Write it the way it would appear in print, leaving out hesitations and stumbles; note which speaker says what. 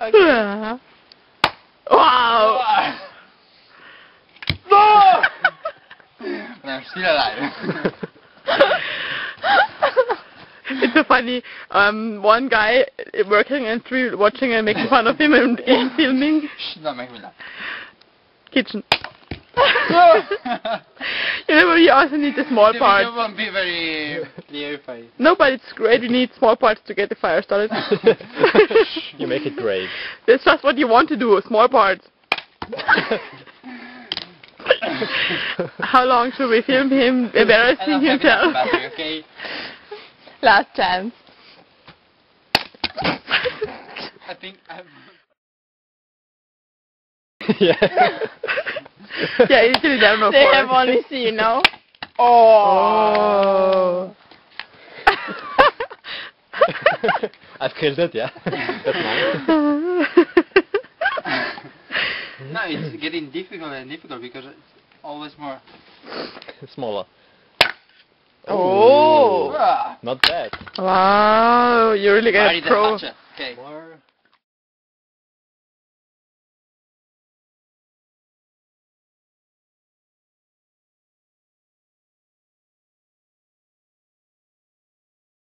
Speaker 1: Okay. Wow!
Speaker 2: No! And I'm still alive.
Speaker 1: It's so funny. One guy working and three watching and making fun of him and filming.
Speaker 2: Shh, don't make me laugh.
Speaker 1: Kitchen.
Speaker 2: No!
Speaker 1: You know, we also need the small
Speaker 2: The
Speaker 1: parts.
Speaker 2: video won't be very clarified.
Speaker 1: No, but it's great. We need small parts to get the fire started.
Speaker 3: You make it great.
Speaker 1: That's just what you want to do. Small parts. How long should we film him embarrassing himself?
Speaker 2: Battery, okay?
Speaker 4: Last chance.
Speaker 2: I think I'm...
Speaker 3: Yeah.
Speaker 1: Yeah, usually there are no
Speaker 4: They
Speaker 1: parts.
Speaker 4: have only seen now.
Speaker 1: Oh.
Speaker 3: I've killed it, yeah. That's nice.
Speaker 2: No, it's getting difficult and difficult because it's always more...
Speaker 3: Smaller.
Speaker 4: Oh.
Speaker 2: Ah,
Speaker 3: Not bad.
Speaker 1: Wow, you really
Speaker 2: I
Speaker 1: get
Speaker 2: need
Speaker 1: a pro.
Speaker 2: to touch it. Okay.